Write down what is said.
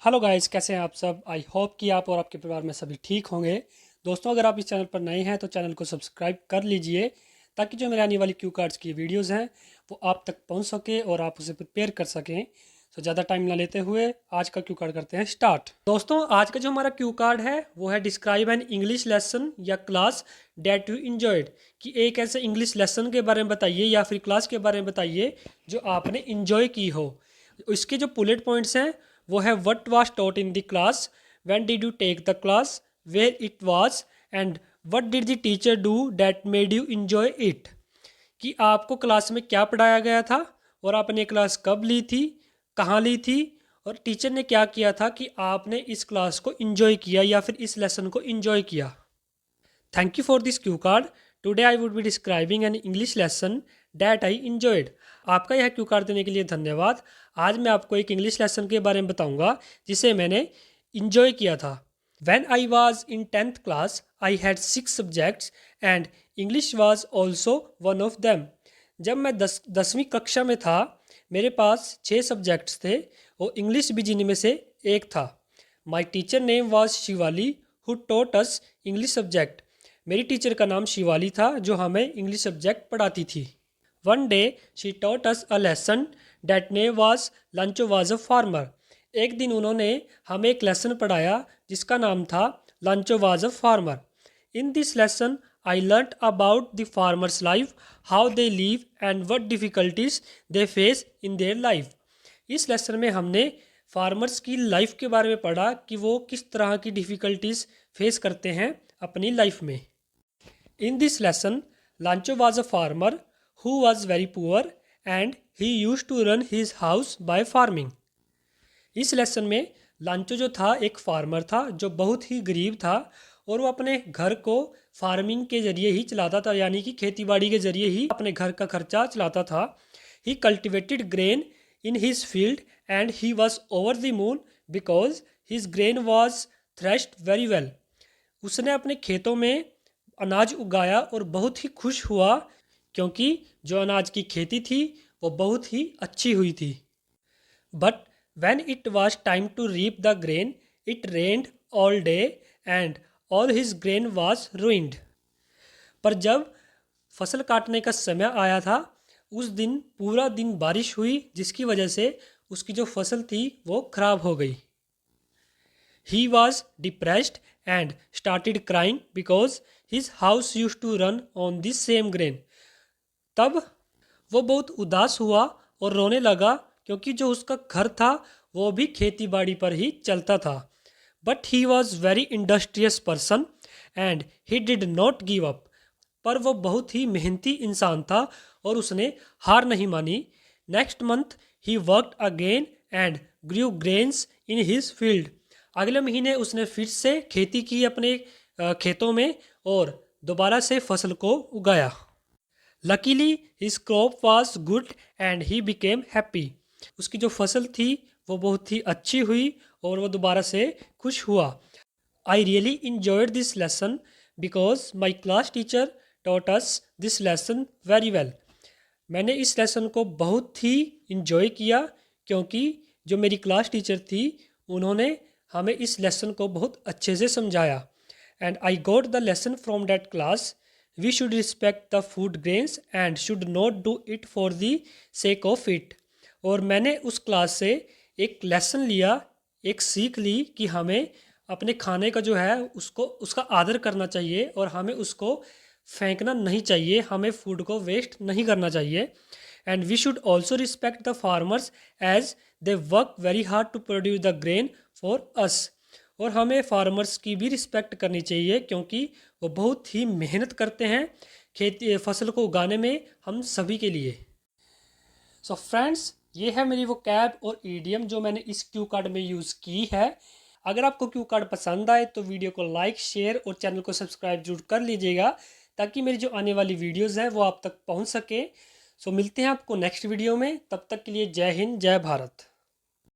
Hello guys, कैसे हैं आप सब। आई होप कि आप और आपके परिवार में सभी ठीक होंगे। दोस्तों, अगर आप इस चैनल पर नए हैं तो चैनल को सब्सक्राइब कर लीजिए ताकि जो मेरे आने वाली क्यू कार्ड्स की वीडियोस हैं वो आप तक पहुंच सके और आप उसे प्रिपेयर कर सकें। तो ज़्यादा टाइम ना लेते हुए आज का क्यू कार्ड करते हैं स्टार्ट। दोस्तों, आज का जो हमारा क्यू कार्ड है वो है डिस्क्राइब एन इंग्लिश लेसन या क्लास डेट यू इंजॉयड। कि एक ऐसे इंग्लिश लेसन के बारे में बताइए या फिर क्लास के बारे में बताइए जो आपने इंजॉय की हो। इसके जो बुलेट पॉइंट्स हैं वो है what was taught in the class, when did you take the class, where it was and what did the teacher do that made you enjoy it. कि आपको क्लास में क्या पढ़ाया गया था और आपने क्लास कब ली थी, कहाँ ली थी और टीचर ने क्या किया था कि आपने इस क्लास को एंजॉय किया या फिर इस लेसन को एंजॉय किया। Thank you for this cue card. Today I would be describing an English lesson that I enjoyed. आपका यह क्यू कार्ड देने के लिए धन्यवाद। आज मैं आपको एक इंग्लिश लेसन के बारे में बताऊंगा जिसे मैंने इंजॉय किया था। When I was in 10th class, I had 6 subjects and English was also one of them. जब मैं 10वीं कक्षा में था मेरे पास 6 सब्जेक्ट्स थे और इंग्लिश भी जिनमें से एक था। My teacher name was Shivali who taught us English subject. मेरी टीचर का नाम शिवाली था जो हमें इंग्लिश सब्जेक्ट पढ़ाती थी। One day she taught us a lesson that name was Lencho was a farmer. एक दिन उन्होंने हमें एक लेसन पढ़ाया जिसका नाम था लंचो was a farmer. In this lesson I learn about the farmers life, how they live and what difficulties they face in their life. इस लेसन में हमने फार्मर्स की लाइफ के बारे में पढ़ा कि वो किस तरह की डिफ़िकल्टीज फेस करते हैं अपनी लाइफ में। In this lesson, Lancho was a farmer who was very poor and he used to run his house by farming. इस लेसन में लांचो जो था एक फार्मर था जो बहुत ही गरीब था और वो अपने घर को फार्मिंग के ज़रिए ही चलाता था, यानी कि खेती बाड़ी के ज़रिए ही अपने घर का खर्चा चलाता था। He cultivated grain in his field and he was over the moon because his grain was threshed very well. उसने अपने खेतों में अनाज उगाया और बहुत ही खुश हुआ क्योंकि जो अनाज की खेती थी वो बहुत ही अच्छी हुई थी। But when it was time to reap the grain, it rained all day and all his grain was ruined. पर जब फसल काटने का समय आया था उस दिन पूरा दिन बारिश हुई जिसकी वजह से उसकी जो फसल थी वो खराब हो गई। He was depressed and started crying because his house used to run on this same grain. तब वो बहुत उदास हुआ और रोने लगा क्योंकि जो उसका घर था वो भी खेती बाड़ी पर ही चलता था। But he was very industrious person and he did not give up. पर वो बहुत ही मेहनती इंसान था और उसने हार नहीं मानी। Next month he worked again and Guru grains in his field. अगले महीने उसने फिर से खेती की अपने खेतों में और दोबारा से फसल को उगाया। Luckily his crop was good and he became happy. उसकी जो फसल थी वो बहुत ही अच्छी हुई और वो दोबारा से खुश हुआ। I really enjoyed this lesson because my class teacher taught us this lesson very well. मैंने इस लेसन को बहुत ही इंजॉय किया क्योंकि जो मेरी क्लास टीचर थी उन्होंने हमें इस लेसन को बहुत अच्छे से समझाया। And I got the lesson from that class, we should respect the food grains and should not do it for the sake of it. और मैंने उस क्लास से एक लेसन लिया, एक सीख ली कि हमें अपने खाने का जो है उसका आदर करना चाहिए और हमें उसको फेंकना नहीं चाहिए, हमें फूड को वेस्ट नहीं करना चाहिए। And we should also respect the farmers as they work very hard to produce the grain for us. और हमें फार्मर्स की भी रिस्पेक्ट करनी चाहिए क्योंकि वो बहुत ही मेहनत करते हैं खेती फसल को उगाने में हम सभी के लिए। सो फ्रेंड्स, ये है मेरी वो कैब और ईडियम जो मैंने इस क्यू कार्ड में यूज़ की है। अगर आपको क्यू कार्ड पसंद आए तो वीडियो को लाइक, शेयर और चैनल को सब्सक्राइब जरूर कर लीजिएगा ताकि मेरी जो आने वाली वीडियोस है वो आप तक पहुंच सके। सो मिलते हैं आपको नेक्स्ट वीडियो में, तब तक के लिए जय हिंद, जय भारत।